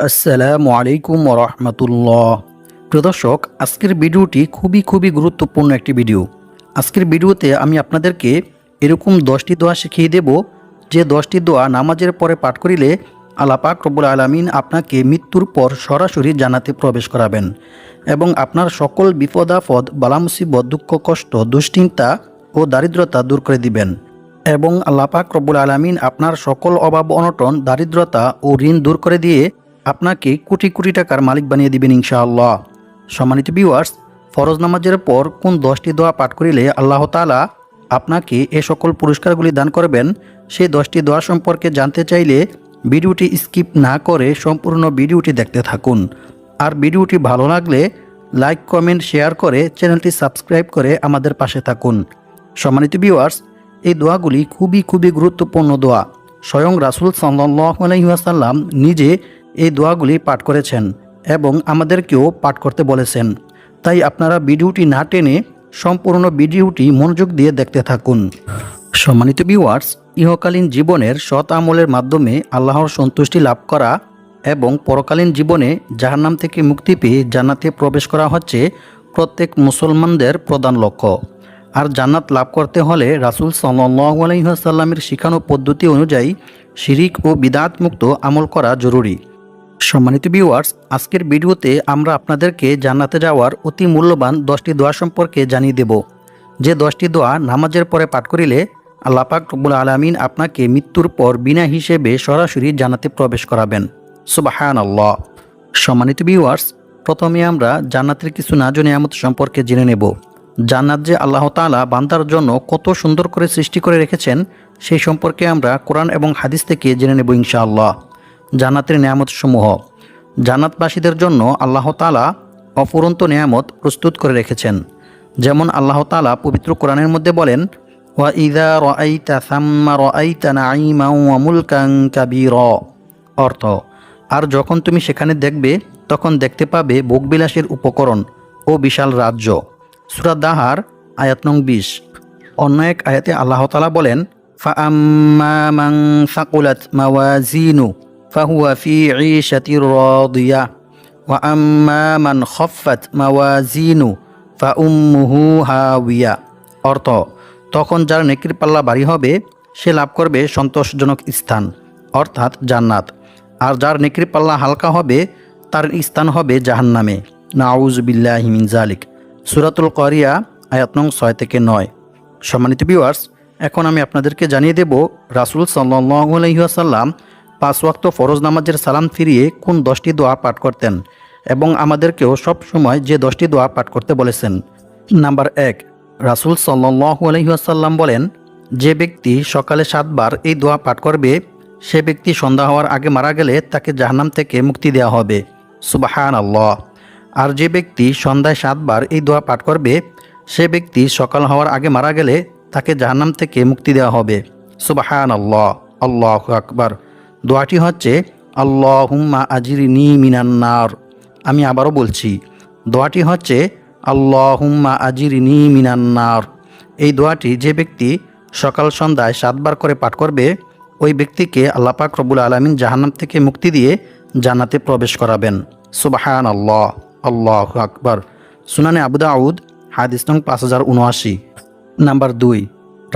আসসালামু আলাইকুম রহমতুল্লাহ। প্রিয় দর্শক, আজকের ভিডিওটি খুবই গুরুত্বপূর্ণ একটি ভিডিও। আজকের ভিডিওতে আমি আপনাদেরকে এরকম 10টি দোয়া শিখিয়ে দেব, যে 10টি দোয়া নামাজের পরে পাঠ করিলে আল্লাহ পাক রব্বুল আলামিন আপনাকে মৃত্যুর পর সরাসরি জান্নাতে প্রবেশ করাবেন এবং আপনার সকল বিপদ আপদ, বালা মুসিবত, দুঃখ কষ্ট, দুশ্চিন্তা ও দারিদ্রতা দূর করে দিবেন এবং আল্লাহ পাক রব্বুল আলামিন আপনার সকল অভাব অনটন, দারিদ্রতা ও ঋণ দূর করে দিয়ে আপনাকে কোটি টাকার মালিক বানিয়ে দিবেন ইনশাআল্লাহ। সম্মানিত ভিউয়ার্স, ফরজ নামাজের পর কোন 10টি দোয়া পাঠ করিলে আল্লাহ তাআলা আপনাকে এ সকল পুরস্কারগুলি দান করবেন, সেই 10টি দোয়া সম্পর্কে জানতে চাইলে ভিডিওটি স্কিপ না করে সম্পূর্ণ ভিডিওটি দেখতে থাকুন। আর ভিডিওটি ভালো লাগলে লাইক, কমেন্ট, শেয়ার করে চ্যানেলটি সাবস্ক্রাইব করে আমাদের পাশে থাকুন। সম্মানিত ভিউয়ার্স, এই দোয়াগুলি খুবই গুরুত্বপূর্ণ দোয়া। স্বয়ং রাসূল সাল্লাল্লাহু আলাইহি ওয়াসাল্লাম নিজে এই দোয়াগুলি পাঠ করেছেন এবং আমাদেরকেও পাঠ করতে বলেছেন। তাই আপনারা ভিডিওটি না টেনে সম্পূর্ণ ভিডিওটি মনোযোগ দিয়ে দেখতে থাকুন। সম্মানিত ভিউয়ার্স, ইহকালীন জীবনের সৎ আমলের মাধ্যমে আল্লাহর সন্তুষ্টি লাভ করা এবং পরকালীন জীবনে জাহান্নাম থেকে মুক্তি পেয়ে জান্নাতে প্রবেশ করা হচ্ছে প্রত্যেক মুসলমানদের প্রধান লক্ষ্য। আর জান্নাত লাভ করতে হলে রাসূল সাল্লাল্লাহু আলাইহি ওয়াসাল্লামের শিখানো পদ্ধতি অনুযায়ী শিরিক ও বিদআত মুক্ত আমল করা জরুরি। সম্মানিত ভিউয়ার্স, আজকের ভিডিওতে আমরা আপনাদেরকে জান্নাতে যাওয়ার অতি মূল্যবান 10টি দোয়া সম্পর্কে জানিয়ে দেব, যে 10টি দোয়া নামাজের পরে পাঠ করিলে আল্লাহ পাক রব্বুল আলামিন আপনাকে মৃত্যুর পর বিনা হিসেবে সরাসরি জান্নাতে প্রবেশ করাবেন। সুবহানাল্লাহ। সম্মানিত ভিউয়ার্স, প্রথমে আমরা জান্নাতের কিছু নাজ নিয়ামত সম্পর্কে জেনে নেব। জান্নাত যে আল্লাহ তাআলা বান্দার জন্য কত সুন্দর করে সৃষ্টি করে রেখেছেন, সেই সম্পর্কে আমরা কোরআন এবং হাদিস থেকে জেনে নেব ইনশাআল্লাহ। জান্নাতের নিয়ামত সমূহ। জান্নাতবাসীদের জন্য আল্লাহ তাআলা অফুরন্ত নিয়ামত প্রস্তুত করে রেখেছেন। যেমন আল্লাহ তাআলা পবিত্র কোরআনের মধ্যে বলেন, ওয়া ইযা রাআইতা সাম্মা রাআইতা নাঈমান ওয়া মুলকান কাবীরা। অর্থ, আর যখন তুমি সেখানে দেখবে তখন দেখতে পাবে ভোগবিলাসের উপকরণ ও বিশাল রাজ্য। সূরা দাহার আয়াত নং 20। অন্য এক আয়াতে আল্লাহ তাআলা বলেন, ফাআম্মা মান সাকুলাত মাওয়াজিনু ফাহুয়া ফি ঈশাতির রাদিয়াহ ওয়া আম্মা মান খাফফাত মাওয়াজিনু ফাউম্মুহু হাওিয়া। অর্থ, তখন যার নেকির পাল্লা ভারী হবে সে লাভ করবে সন্তোষজনক স্থান, অর্থাৎ জান্নাত। আর যার নেকির পাল্লা হালকা হবে তার স্থান হবে জাহান্নামে। নাউযু বিল্লাহি মিন যালিক। সূরাতুল কারিয়া আয়াত নং 6 থেকে 9। সম্মানিত ভিউয়ার্স, এখন আমি আপনাদেরকে জানিয়ে দেব রাসূল সাল্লাল্লাহু আলাইহি ওয়াসাল্লাম 5 ওয়াক্ত ফরজ নামাজের সালাম ফিরিয়ে কোন 10টি দোয়া পাঠ করতেন এবং আমাদেরকেও সব সময় যে 10টি দোয়া পাঠ করতে বলেছেন। নাম্বার 1, রাসূল সাল্লাল্লাহু আলাইহি ওয়াসাল্লাম বলেন, যে ব্যক্তি সকালে 7 বার এই দোয়া পাঠ করবে, সে ব্যক্তি সন্ধ্যা হওয়ার আগে মারা গেলে তাকে জাহান্নাম থেকে মুক্তি দেওয়া হবে। সুবহানাল্লাহ। আর যে ব্যক্তি সন্ধ্যায় 7 বার এই দোয়া পাঠ করবে, সে ব্যক্তি সকাল হওয়ার আগে মারা গেলে তাকে জাহান্নাম থেকে মুক্তি দেওয়া হবে। সুবহানাল্লাহ। আল্লাহু আকবার। দোয়াটি হচ্ছে, আল্লাহুম্মা আজিরনি মিনান নার। আমি আবারও বলছি, দোয়াটি হচ্ছে আল্লাহুম্মা আজিরনি মিনান নার। এই দোয়াটি যে ব্যক্তি সকাল সন্ধ্যায় 7 বার করে পাঠ করবে, ওই ব্যক্তিকে আল্লাহ পাক রব্বুল আলামিন জাহান্নাম থেকে মুক্তি দিয়ে জান্নাতে প্রবেশ করাবেন। সুবহানাল্লাহ। আল্লাহু আকবার। সুনানে আবু দাউদ হাদিস নং 5079। নাম্বার 2,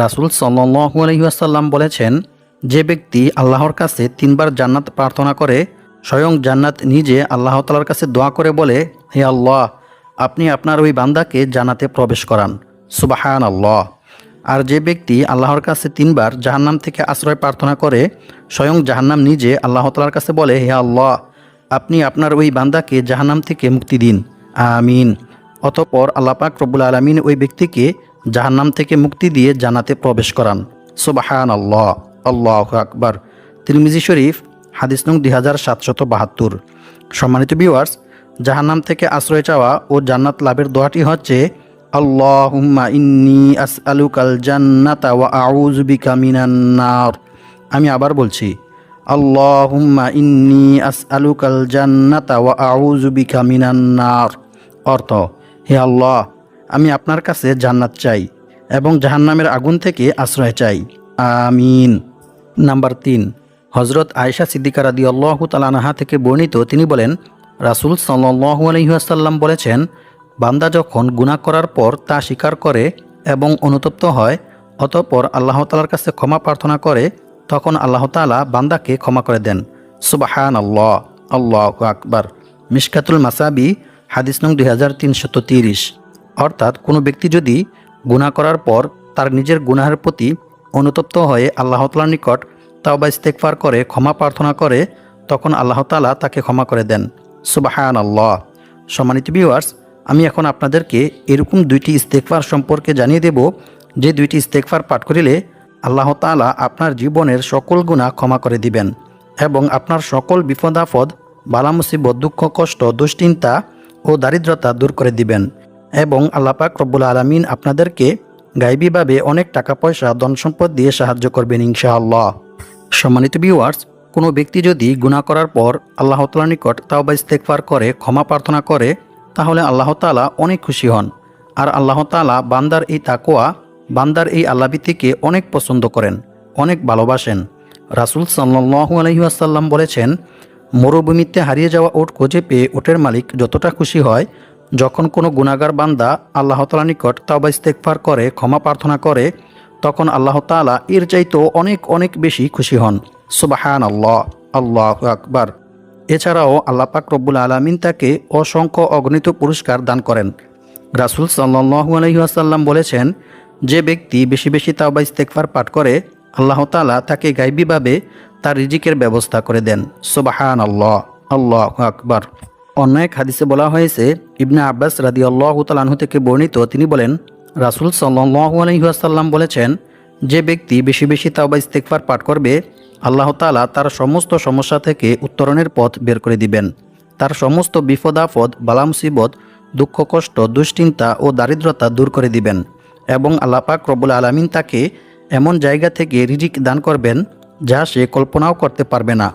রাসূল সাল্লাল্লাহু আলাইহি ওয়াসাল্লাম বলেছেন, যে ব্যক্তি আল্লাহর কাছে 3 বার জান্নাত প্রার্থনা করে, স্বয়ং জান্নাত নিজে আল্লাহ তাআলার কাছে দোয়া করে বলে, হে আল্লাহ, আপনি আপনার ওই বান্দাকে জান্নাতে প্রবেশ করান। সুবহানাল্লাহ। আর যে ব্যক্তি আল্লাহর কাছে 3 বার জাহান্নাম থেকে আশ্রয় প্রার্থনা করে, স্বয়ং জাহান্নাম নিজে আল্লাহ তাআলার কাছে বলে, হে আল্লাহ, আপনি আপনার ওই বান্দাকে জাহান্নাম থেকে মুক্তি দিন, আমিন। অতঃপর আল্লাহ পাক রব্বুল আলামিন ওই ব্যক্তিকে জাহান্নাম থেকে মুক্তি দিয়ে জান্নাতে প্রবেশ করান। সুবহানাল্লাহ। আল্লাহু আকবার। তিরমিজি শরীফ হাদিস নং 2772। সম্মানিত ভিউয়ার্স, জাহান্নাম থেকে আশ্রয় চাওয়া ও জান্নাত লাভের দোয়াটি হচ্ছে, আল্লাহুম্মা ইন্নী আসআলুকাল জান্নাতা ওয়া আউযু বিকা মিনান নার। আমি আবার বলছি, আল্লাহুম্মা ইন্নী আসআলুকাল জান্নাতা ওয়া আউযু বিকা মিনান নার। অর্থ, হে আল্লাহ, আমি আপনার কাছে জান্নাত চাই এবং জাহান্নামের আগুন থেকে আশ্রয় চাই, আমিন। নাম্বার 3, হযরত আয়েশা সিদ্দিকা রাদিয়াল্লাহু তাআলা আনহা থেকে বর্ণিত, তিনি বলেন, রাসূল সাল্লাল্লাহু আলাইহি ওয়াসাল্লাম বলেছেন, বান্দা যখন গুনাহ করার পর তা স্বীকার করে এবং অনুতপ্ত হয়, অতঃপর আল্লাহ তাআলার কাছে ক্ষমা প্রার্থনা করে, তখন আল্লাহ তাআলা বান্দাকে ক্ষমা করে দেন। সুবহানাল্লাহ, আল্লাহু আকবার। মিশকাতুল মাসাবি, হাদিস নং 2330। অর্থাৎ কোনো ব্যক্তি যদি গুনাহ করার পর তার নিজের গুনাহের প্রতি অনুতপ্ত হয়ে আল্লাহ তাআলার নিকট তাওবা ইস্তেগফার করে ক্ষমা প্রার্থনা করে, তখন আল্লাহ তাআলা তাকে ক্ষমা করে দেন। সুবহানাল্লাহ। সম্মানিত ভিউয়ার্স, আমি এখন আপনাদেরকে এরকম দুইটি ইস্তেগফার সম্পর্কে জানিয়ে দেব, যে দুইটি ইস্তেগফার পাঠ করিলে আল্লাহ তাআলা আপনার জীবনের সকল গুনাহ ক্ষমা করে দিবেন এবং আপনার সকল বিপদ আপদ, বালা মুসিবত, দুঃখ কষ্ট, দুশ্চিন্তা ও দারিদ্রতা দূর করে দিবেন এবং আল্লাহ পাক রব্বুল আলামিন আপনাদেরকে গায়বীভাবে অনেক টাকা পয়সা, ধন সম্পদ দিয়ে সাহায্য করবেন ইনশাআল্লাহ। সম্মানিত ভিউয়ার্স, কোনো ব্যক্তি যদি গুনাহ করার পর আল্লাহ তাআলার নিকট তাওবা ইস্তেগফার করে ক্ষমা প্রার্থনা করে, তাহলে আল্লাহ তাআলা অনেক খুশি হন। আর আল্লাহ তাআলা বান্দার এই তাকওয়া, বান্দার এই আল্লাহভীতিকে অনেক পছন্দ করেন, অনেক ভালোবাসেন। রাসূল সাল্লাল্লাহু আলাইহি ওয়াসাল্লাম বলেছেন, মরুভূমিতে হারিয়ে যাওয়া উট খুঁজে পেয়ে উটের মালিক যতটা খুশি হয়, যখন কোনো গুনাহগার বান্দা আল্লাহ তাআলার নিকট তাওবা ইস্তেগফার করে ক্ষমা প্রার্থনা করে, তখন আল্লাহ তাআলা এর চাইতেও অনেক অনেক বেশি খুশি হন। সুবহানাল্লাহ, আল্লাহু আকবার। এছাড়াও আল্লাহ পাক রব্বুল আলামিন তাকে অসংখ্য অগণিত পুরস্কার দান করেন। রাসূল সাল্লাল্লাহু আলাইহি ওয়াসাল্লাম বলেছেন, যে ব্যক্তি বেশি বেশি তাওবা ইস্তেগফার পাঠ করে, আল্লাহ তাআলা তাকে গায়বীভাবে তার রিজিকের ব্যবস্থা করে দেন। সুবহানাল্লাহ, আল্লাহু আকবার। অন্য এক হাদিসে বলা হয়েছে, ইবনে আব্বাস রাদিয়াল্লাহু তাআলা আনহু থেকে বর্ণিত, তিনি বলেন, রাসূল সাল্লাল্লাহু আলাইহি ওয়াসাল্লাম বলেছেন, যে ব্যক্তি বেশি বেশি তাওবা ইস্তেগফার পাঠ করবে, আল্লাহ তাআলা তার সমস্ত সমস্যা থেকে উত্তরণের পথ বের করে দিবেন। তার সমস্ত বিপদ আপদ, বালা মুসিবত, দুঃখ কষ্ট, দুশ্চিন্তা ও দারিদ্রতা দূর করে দিবেন এবং আল্লাহ পাক রব্বুল আলামিন তাকে এমন জায়গা থেকে রিজিক দান করবেন যা সে কল্পনাও করতে পারবে না।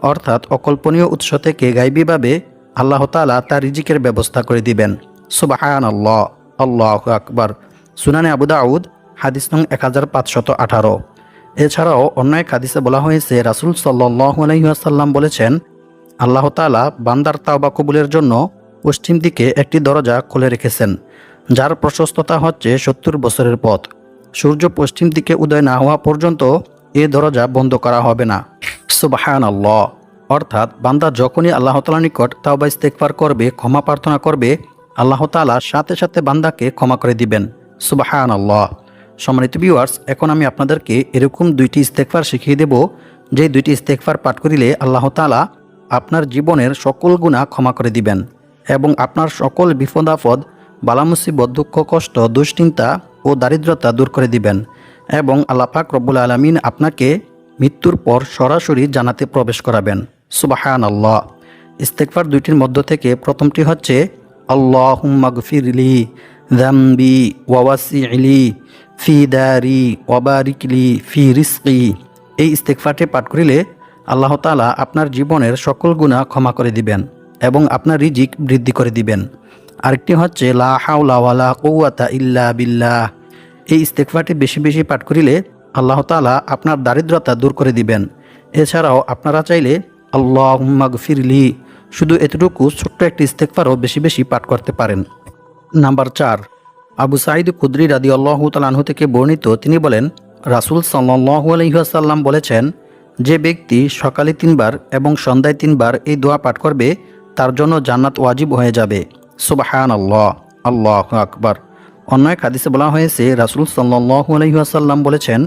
অর্থাৎ অকল্পনীয় উৎস থেকে গায়বীভাবে আল্লাহ তাআলা তার রিজিকের ব্যবস্থা করে দিবেন। সুবহানাল্লাহ, আল্লাহু আকবার। সুনানে আবু দাউদ, হাদিস নং 1518। এছাড়াও অন্য এক হাদিসে বলা হয়েছে, রাসূল সাল্লাল্লাহু আলাইহি ওয়াসাল্লাম বলেছেন, আল্লাহ তাআলা বান্দার তাওবা কবুলের জন্য পশ্চিম দিকে একটি দরজা খুলে রেখেছেন, যার প্রশস্ততা হচ্ছে 70 বছরের পথ। সূর্য পশ্চিম দিকে উদয় না হওয়া পর্যন্ত এ দরজা বন্ধ করা হবে না। সুবহানাল্লাহ। অর্থাৎ বান্দা যখনই আল্লাহ তাআলার নিকট তাওবা ইস্তেগফার করবে, ক্ষমা প্রার্থনা করবে, আল্লাহ তাআলা সাথে সাথে বান্দাকে ক্ষমা করে দিবেন। সুবহানাল্লাহ। সম্মানিত ভিউয়ার্স, এখন আমি আপনাদেরকে এরকম দুইটি ইস্তেগফার শিখিয়ে দেব, যে দুইটি ইস্তেগফার পাঠ করিলে আল্লাহ তাআলা আপনার জীবনের সকল গুনাহ ক্ষমা করে দিবেন এবং আপনার সকল বিপদ আপদ, বালা মুসিবত, দুঃখ কষ্ট, দুশ্চিন্তা ও দারিদ্রতা দূর করে দিবেন এবং আল্লাহ পাক রব্বুল আলামিন আপনাকে মৃত্যুর পর সরাসরি জান্নাতে প্রবেশ করাবেন। সুবহানাল্লাহ। ইস্তেগফার দুইটির মধ্য থেকে প্রথমটি হচ্ছে, আল্লাহুম্মা গফিরলি যামবি ওয়া ওয়াসি'লি ফি দারি ওয়া বারিকলি ফি রিজকি। এই ইস্তেগফারটি পাঠ করিলে আল্লাহ তাআলা আপনার জীবনের সকল গুনাহ ক্ষমা করে দিবেন এবং আপনার রিজিক বৃদ্ধি করে দিবেন। আরেকটি হচ্ছে, লা হাওলা ওয়ালা কুওয়াতা ইল্লা বিল্লাহ। এই ইস্তেগফারটি বেশি বেশি পাঠ করিলে আল্লাহ তাআলা আপনার দারিদ্রতা দূর করে দিবেন। এছাড়াও আপনারা চাইলে আল্লাহুম্মা গফিরলি, শুধু এতটুকু ছোট্ট একটি ইস্তেগফারও বেশি বেশি পাঠ করতে পারেন। নাম্বার 4, আবু সাঈদ খুদরি রাদিয়াল্লাহু তাআলা আনহু থেকে বর্ণিত, তিনি বলেন, রাসূল সাল্লাল্লাহু আলাইহি ওয়াসাল্লাম বলেছেন, যে ব্যক্তি সকালে 3 বার এবং সন্ধ্যায় 3 বার এই দোয়া পাঠ করবে, তার জন্য জান্নাত ওয়াজিব হয়ে যাবে। সুবহানাল্লাহ, আল্লাহু আকবার। অন্য এক হাদিসে বলা হয়েছে, রাসূল সাল্লাল্লাহু আলাইহি ওয়াসাল্লাম বলেছেন,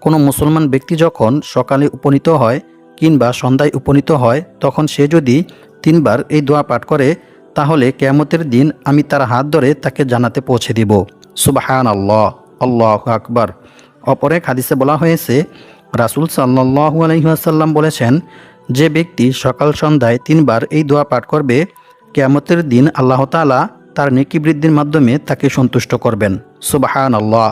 কোনো মুসলমান ব্যক্তি যখন সকালে উপনীত হয় কিংবা সন্ধ্যায় উপনীত হয়, তখন সে যদি 3 বার এই দোয়া পাঠ করে, তাহলে কিয়ামতের দিন আমি তার হাত ধরে তাকে জান্নাতে পৌঁছে দিব। সুবহানাল্লাহ, আল্লাহু আকবার। অপর এক হাদিসে বলা হয়েছে, রাসূল সাল্লাল্লাহু আলাইহি ওয়াসাল্লাম বলেছেন, যে ব্যক্তি সকাল সন্ধ্যায় 3 বার এই দোয়া পাঠ করবে, কিয়ামতের দিন আল্লাহ তাআলা তার নেকি বৃদ্ধির মাধ্যমে তাকে সন্তুষ্ট করবেন। সুবহানাল্লাহ।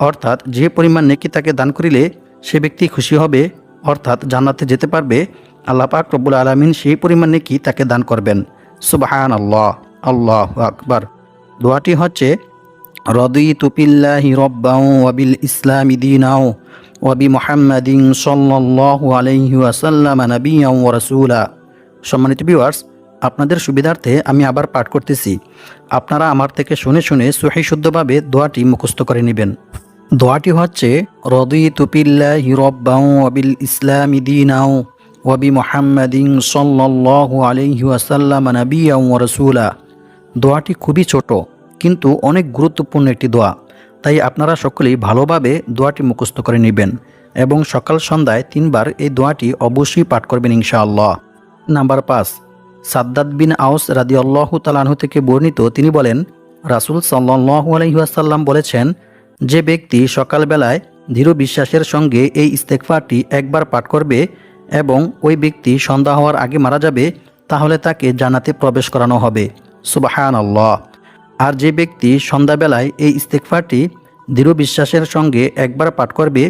অর্থাৎ যে পরিমাণ নেকি তাকে দান করিলে সে ব্যক্তি খুশি হবে, অর্থাৎ জান্নাতে যেতে পারবে, আল্লাহ পাক রব্বুল আলামিন সেই পরিমাণ নেকি তাকে দান করবেন। সুবহানাল্লাহ, আল্লাহু আকবার। দোয়াটি হচ্ছে, রাদিতু বিল্লাহি রাব্বান ওয়া বিল ইসলামি দীনাও وبمحمد صلى الله عليه وسلم نبيا ورسولا। সম্মানিত ভিউয়ার্স, আপনাদের সুবিধার্থে আমি আবার পাঠ করতেছি। আপনারা আমার থেকে শুনে শুনে সহিহ শুদ্ধভাবে দোয়াটি মুখস্থ করে নেবেন। দোয়াটি হচ্ছে রাদিতু বিল্লাহি রাব্বান ওয়া বিল ইসলামি দীনাও ওয়া বিমুহাম্মাদিন সাল্লাল্লাহু আলাইহি ওয়াসাল্লাম নাবিয়্যান ওয়া রাসূলা। দোয়াটি খুবই ছোট কিন্তু অনেক গুরুত্বপূর্ণ একটি দোয়া, তাই আপনারা সকলেই ভালোভাবে দোয়াটি মুখস্থ করে নেবেন এবং সকাল সন্ধ্যায় 3 বার এই দোয়াটি অবশ্যই পাঠ করবেন ইনশাআল্লাহ। নাম্বার 5, সাদ্দাদ বিন আউস রাদিয়াল্লাহু তাআলা আনহু থেকে বর্ণিত, তিনি বলেন, রাসূল সাল্লাল্লাহু আলাইহি ওয়াসাল্লাম বলেছেন, যে ব্যক্তি সকালবেলায় দৃঢ় বিশ্বাসের সঙ্গে এই ইস্তেগফারটি একবার পাঠ করবে এবং ওই ব্যক্তি সন্ধ্যা হওয়ার আগে মারা যাবে, তাহলে তাকে জান্নাতে প্রবেশ করানো হবে। সুবহানাল্লাহ। আর যে ব্যক্তি সন্ধ্যাবেলায় এই ইস্তেগফারটি দৃঢ় বিশ্বাসের সঙ্গে একবার পাঠ করবে,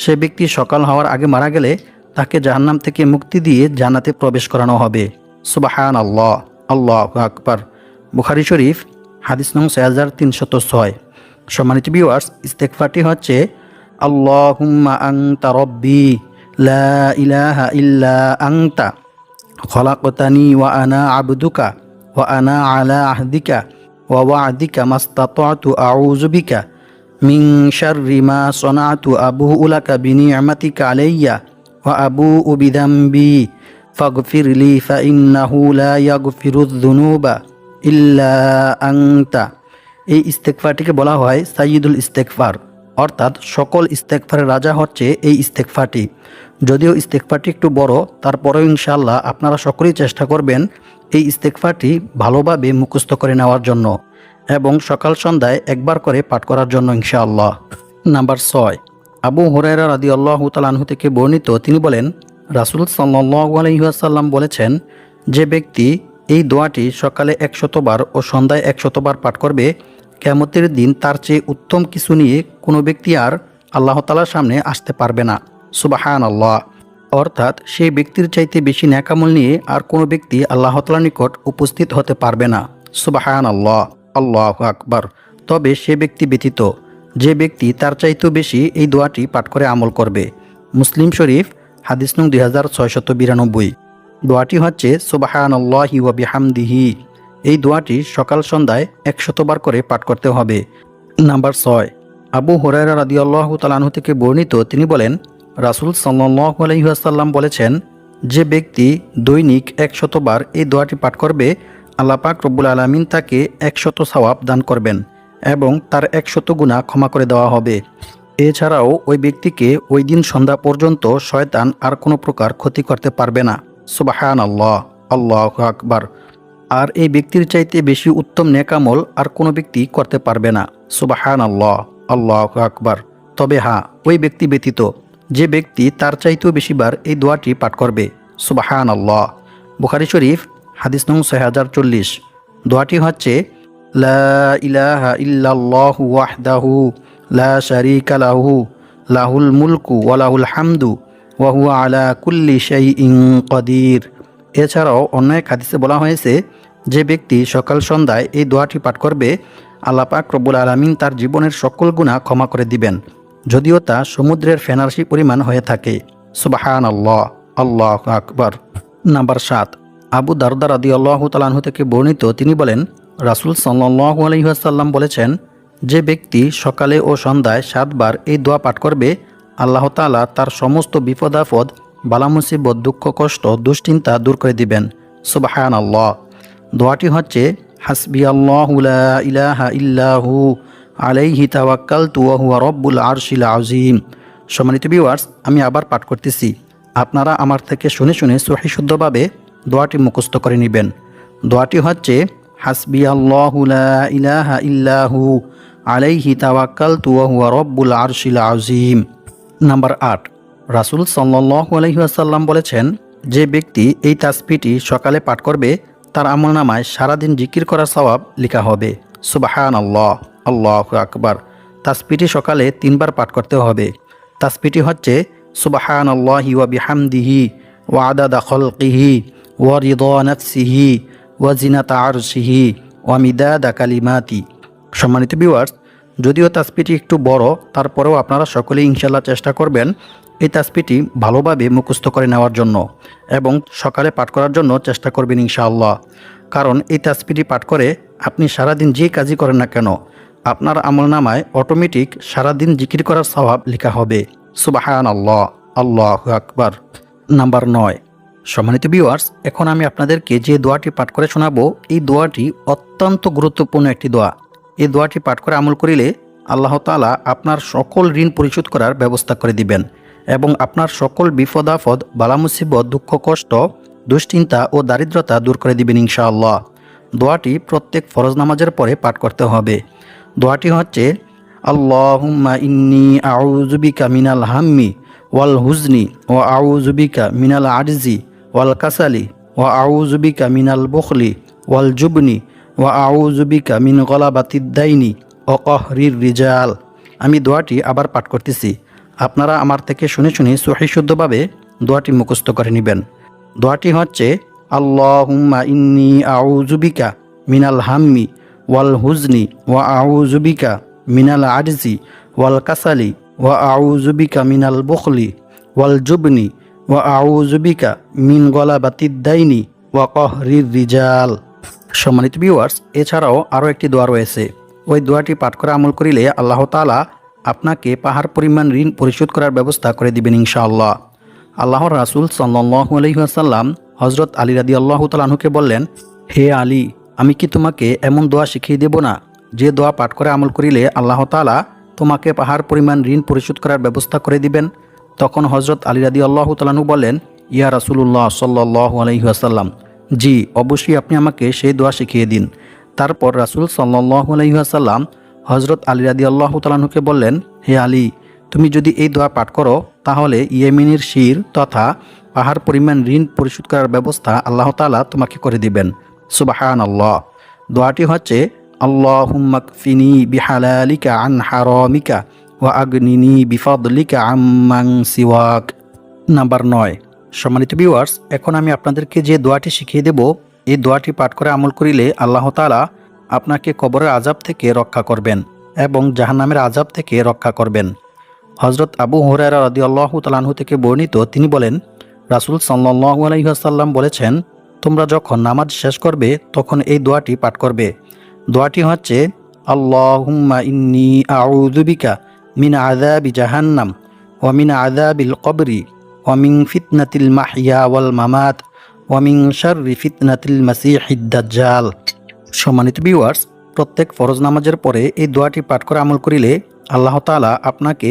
সে ব্যক্তি সকাল হওয়ার আগে মারা গেলে তাকে জাহান্নাম থেকে মুক্তি দিয়ে জান্নাতে প্রবেশ করানো হবে। সুবহানাল্লাহ, আল্লাহু আকবার। বুখারী শরীফ, হাদিস নং 6306। সম্মানিত ভিউয়ার্স, ইস্তেগফারটি হচ্ছে আল্লাহুম্মা আনতা রব্বি লা ইলাহা ইল্লা আনতা খলাকতানি ওয়া আনা আবদুকা ওয়া আনা আলা আহদিকা ওয়া ওয়া'দিকা মাস্তাতা'তু আউযু বিকা মিন শাররি মা সানা'তু আবু'উ লাকা বিনি'মাতিকা আলাইয়া ওয়া আবু'উ বিযামবি ফাগফিরলি ফাইন্নাহু লা ইয়াগফিরুয যুনুবা ইল্লা আনতা। এই ইস্তেগফারটিকে বলা হয় সাইয়্যিদুল ইস্তেগফার, অর্থাৎ সকল ইস্তেগফারের রাজা হচ্ছে এই ইস্তেগফারটি। যদিও ইস্তেগফারটি একটু বড়, তারপরেও ইনশাআল্লাহ আপনারা সকলেই চেষ্টা করবেন এই ইস্তেগফারটি ভালোভাবে মুখস্থ করে নেওয়ার জন্য এবং সকাল সন্ধ্যায় একবার করে পাঠ করার জন্য ইনশাআল্লাহ। নাম্বার 6, আবু হুরায়রা রাদিয়াল্লাহু তাআলা আনহু থেকে বর্ণিত, তিনি বলেন, রাসূল সাল্লাল্লাহু আলাইহি ওয়াসাল্লাম বলেছেন, যে ব্যক্তি এই দোয়াটি সকালে 100 বার ও সন্ধ্যায় 100 বার পাঠ করবে, কিয়ামতের দিন তার চেয়ে উত্তম কিছু নিয়ে কোনো ব্যক্তি আর আল্লাহ তাআলার সামনে আসতে পারবে না। সুবহানাল্লাহ। অর্থাৎ সেই ব্যক্তির চাইতে বেশি নেকামল নিয়ে আর কোনো ব্যক্তি আল্লাহ তাআলার নিকট উপস্থিত হতে পারবে না। সুবহানাল্লাহ, আল্লাহু আকবার। তবে সে ব্যক্তি ব্যতীত যে ব্যক্তি তার চাইতেও বেশি এই দোয়াটি পাঠ করে আমল করবে। মুসলিম শরীফ, হাদিস নং 2692। দোয়াটি হচ্ছে সুবহানাল্লাহি ওয়া বিহামদিহি। এই দোয়াটি সকাল সন্ধ্যায় 100 বার করে পাঠ করতে হবে। নাম্বার 6, আবু হুরায়রা রাদিয়াল্লাহু তাআলা আনহু থেকে বর্ণিত, তিনি বলেন, রাসূল সাল্লাল্লাহু আলাইহি ওয়াসাল্লাম বলেছেন, যে ব্যক্তি দৈনিক 100 বার এই দোয়াটি পাঠ করবে, আল্লাহ পাক রব্বুল আলামিন তাকে 100 সওয়াব দান করবেন এবং তার 100 গুনাহ ক্ষমা করে দেওয়া হবে। এছাড়াও ওই ব্যক্তিকে ওই দিন সন্ধ্যা পর্যন্ত শয়তান আর কোনো প্রকার ক্ষতি করতে পারবে না। সুবহানাল্লাহ, আল্লাহু আকবার। আর এই ব্যক্তির চাইতে বেশি উত্তম নেকামল আর কোনো ব্যক্তি করতে পারবে না। সুবহানাল্লাহ, আল্লাহু আকবার। তবে হ্যাঁ, ওই ব্যক্তি ব্যতীত যে ব্যক্তি তার চাইতেও বেশিবার এই দোয়াটি পাঠ করবে। সুবহানাল্লাহ। বুখারী শরীফ, হাদিস নং 6040। দোয়াটি হচ্ছে লা ইলাহা ইল্লাল্লাহু ওয়াহদাহু লা শারীকা লাহু লাহুল মুলকু ওয়া লাহুল হামদু ওয়া হুয়া আলা কুল্লি শাইইন কাদির। এছাড়াও অন্য এক হাদিসে বলা হয়েছে, যে ব্যক্তি সকাল সন্ধ্যায় এই দোয়াটি পাঠ করবে, আল্লাহ পাক রব্বুল আলামিন তার জীবনের সকল গুনাহ ক্ষমা করে দিবেন, যদিও তা সমুদ্রের ফেনারসি পরিমাণ হয়ে থাকে। সুবহানাল্লাহ, আল্লাহু আকবার। নাম্বার 7, আবু দারদা রাদিয়াল্লাহু তাআলা আনহু থেকে বর্ণিত, তিনি বলেন, রাসূল সাল্লাল্লাহু আলাইহি ওয়াসাল্লাম বলেছেন, যে ব্যক্তি সকালে ও সন্ধ্যায় 7 বার এই দোয়া পাঠ করবে, আল্লাহ তাআলা তার সমস্ত বিপদ আপদ, বালা মুসিবত, দুঃখ কষ্ট, দুশ্চিন্তা দূর করে দিবেন। সুবহানাল্লাহ। দোয়াটি হচ্ছে হাসবিয়াল্লাহু লা ইলাহা ইল্লাহু আলাইহি তাওয়াক্কালতু ওয়া হুয়া রব্বুল আরশিল আযীম। সম্মানিত ভিউয়ার্স, আমি আবার পাঠ করতেছি। আপনারা আমার থেকে শুনে শুনে সহিহ শুদ্ধভাবে দোয়াটি মুখস্থ করে নেবেন। দোয়াটি হচ্ছে হাসবিয়াল্লাহু লা ইলাহা ইল্লাহু আলাইহি তাওয়াক্কালতু ওয়া হুয়া রব্বুল আরশিল আযীম। নাম্বার 8, রাসূল সাল্লাল্লাহু আলাইহি ওয়াসাল্লাম বলেছেন, যে ব্যক্তি এই তাসবিহটি সকালে পাঠ করবে, তার আমলনামায় সারাদিন জিকির করার সওয়াব লেখা হবে। সুবহানাল্লাহ, আল্লাহু আকবার। তাসবিহটি সকালে 3 বার পাঠ করতে হবে। তাসবিহটি হচ্ছে সুবহানাল্লাহি ওয়া বিহামদিহি ওয়া আদাদা খালকিহি ওয়া রিদা নাফসিহি ওয়া জিনাতা আরশিহি ওয়া মিদাদা কালিমাতি। সম্মানিত ভিউয়ার্স, যদিও তাসবিহটি একটু বড়, তারপরেও আপনারা সকলেই ইনশাল্লাহ চেষ্টা করবেন এই তাসবিহটি ভালোভাবে মুখস্থ করে নেওয়ার জন্য এবং সকালে পাঠ করার জন্য চেষ্টা করবেন ইনশাআল্লাহ। কারণ এই তাসবিহটি পাঠ করে আপনি সারাদিন যে কাজই করেন না কেন, আপনার আমলনামায় অটোমেটিক সারাদিন জিকির করার স্বভাব লেখা হবে। সুবহানাল্লাহ, আল্লাহু আকবার। নাম্বার 9। সম্মানিত ভিউয়ার্স, এখন আমি আপনাদেরকে যে দোয়াটি পাঠ করে শোনাবো, এই দোয়াটি অত্যন্ত গুরুত্বপূর্ণ একটি দোয়া। এই দোয়াটি পাঠ করে আমল করিলে আল্লাহ তাআলা আপনার সকল ঋণ পরিশোধ করার ব্যবস্থা করে দিবেন এবং আপনার সকল বিপদ আপদ, বালা মুসিবত, দুঃখ কষ্ট, দুশ্চিন্তা ও দারিদ্রতা দূর করে দিবেন ইনশাআল্লাহ। দোয়াটি প্রত্যেক ফরজ নামাজের পরে পাঠ করতে হবে। দোয়াটি হচ্ছে, আল্লাহুম্মা ইন্নী আউযু বিকা মিনাল হাম্মি ওয়াল হুজনি ওয়া আউযু বিকা মিনাল আজজি ওয়াল কাসালি ওয়া আউযু বিকা মিনাল বুখলি ওয়াল জুবনি ওয়া আউযু বিকা মিন গলাবাতিদ দাইনি ওয়া কাহরির রিজাল। আমি দোয়াটি আবার পাঠ করতেছি, আপনারা আমার থেকে শুনে শুনে সহিহ শুদ্ধভাবে দোয়াটি মুখস্থ করে নেবেন। দোয়াটি হচ্ছে, আল্লাহুম্মা ইন্নী আউযু বিকা মিনাল হাম্মি ওয়াল হুজনি ওয়া আউযু বিকা মিনাল আজজি ওয়াল কাসালি ওয়া আউযু বিকা মিনাল বুখলি ওয়াল জুবনি ওয়া আউযু বিকা মিন গলাবাতিদ দাইনি ওয়া কাহরির রিজাল। সম্মানিত ভিউয়ার্স, এছাড়াও আরও একটি দোয়া রয়েছে। ওই দোয়াটি পাঠ করে আমল করিলে আল্লাহ তাআলা আপনাকে পাহাড় পরিমাণ ঋণ পরিশোধ করার ব্যবস্থা করে দিবেন ইনশাআল্লাহ। আল্লাহর রাসূল সাল্লাল্লাহু আলাইহি ওয়াসাল্লাম হযরত আলী রাদিয়াল্লাহু তাআলা আনহুকে বললেন, হে আলী, আমি কি তোমাকে এমন দোয়া শিখিয়ে দেব না, যে দোয়া পাঠ করে আমল করিলে আল্লাহ তাআলা তোমাকে পাহাড় পরিমাণ ঋণ পরিশোধ করার ব্যবস্থা করে দিবেন? তখন হযরত আলী রাদিয়াল্লাহু তাআলা আনহু বললেন, ইয়া রাসূলুল্লাহ সাল্লাল্লাহু আলাইহি ওয়াসাল্লাম, জি অবশ্যই আপনি আমাকে সেই দোয়া শিখিয়ে দিন। তারপর রাসূল সাল্লাল্লাহু আলাইহি ওয়াসাল্লাম হযরত আলী রাদিয়াল্লাহু তাআলা আনহুকে বললেন, হে আলী, তুমি যদি এই দোয়া পাঠ করো তাহলে ইয়েমেনের শির তথা পাহাড় পরিমাণ ঋণ পরিশোধ করার ব্যবস্থা আল্লাহ তাআলা তোমাকে করে দিবেন। সুবহানাল্লাহ। দোয়াটি হচ্ছে, আল্লাহুম্মা কফিনি বিহালালিকা আন হারামিকা ওয়া আগনিনি বিফাদলিকা আম্মান সিওয়াক। নাম্বার 9। সম্মানিত ভিউয়ার্স, এখন আমি আপনাদেরকে যে দোয়াটি শিখিয়ে দেব, এই দোয়াটি পাঠ করে আমল করিলে আল্লাহ তাআলা আপনাকে কবরের আযাব থেকে রক্ষা করবেন এবং জাহান্নামের আযাব থেকে রক্ষা করবেন। হযরত আবু হুরায়রা রাদিয়াল্লাহু তাআলা আনহু থেকে বর্ণিত, তিনি বলেন, রাসূল সাল্লাল্লাহু আলাইহি ওয়াসাল্লাম বলেছেন, তোমরা যখন নামাজ শেষ করবে তখন এই দোয়াটি পাঠ করবে। দোয়াটি হচ্ছে, আল্লাহুম্মা ইন্নী আউযু বিকা মিন আযাবি জাহান্নাম ওয়া মিন আযাবিল কবরি ওয়া মিন ফিতনাতিল মাহইয়া ওয়াল মামাত ওয়া মিন শাররি ফিতনাতিল মাসীহিদ দাজ্জাল। সম্মানিত ভিউয়ার্স, প্রত্যেক ফরজ নামাজের পরে এই দোয়াটি পাঠ করে আমল করিলে আল্লাহ তাআলা আপনাকে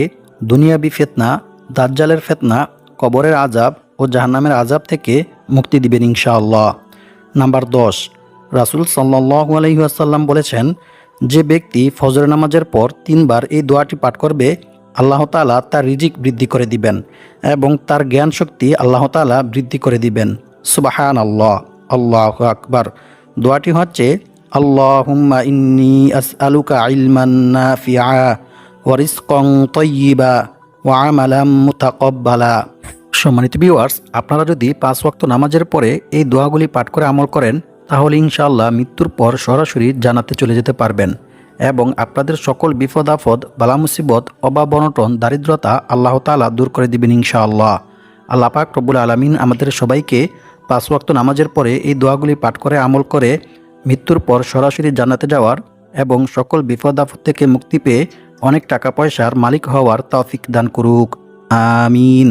দুনিয়াবি ফিতনা, দাজ্জালের ফিতনা, কবরের আযাব ও জাহান্নামের আযাব থেকে মুক্তি দিবেন ইনশাআল্লাহ। নাম্বার 10। রাসূল সাল্লাল্লাহু আলাইহি ওয়াসাল্লাম বলেছেন, যে ব্যক্তি ফজর নামাজের পর 3 বার এই দোয়াটি পাঠ করবে, আল্লাহ তাআলা তার রিজিক বৃদ্ধি করে দিবেন এবং তার জ্ঞান শক্তি আল্লাহ তাআলা বৃদ্ধি করে দিবেন। সুবহানাল্লাহ, আল্লাহু আকবার। দোয়াটি হচ্ছে, আল্লাহুম্মা ইন্নী আসআলুকা ইলমান নাফিআ ওয়া রিজকান তাইয়্যিবা ওয়া আমালান মুতাকাব্বালা। সম্মানিত ভিউয়ার্স, আপনারা যদি 5 ওয়াক্ত নামাজের পরে এই দোয়াগুলি পাঠ করে আমল করেন তাহলে ইনশাআল্লাহ মৃত্যুর পর সরাসরি জান্নাতে চলে যেতে পারবেন এবং আপনাদের সকল বিপদ আপদ, বালা মুসিবত, অভাব অনটন, দারিদ্রতা আল্লাহ তাআলা দূর করে দিবেন ইনশাআল্লাহ। আল্লাহ পাক রব্বুল আলামিন আমাদের সবাইকে 5 ওয়াক্ত নামাজের পরে এই দোয়াগুলি পাঠ করে আমল করে মৃত্যুর পর সরাসরি জান্নাতে যাওয়ার এবং সকল বিপদ আপদ থেকে মুক্তি পেয়ে অনেক টাকা পয়সার মালিক হওয়ার তৌফিক দান করুক। আমিন।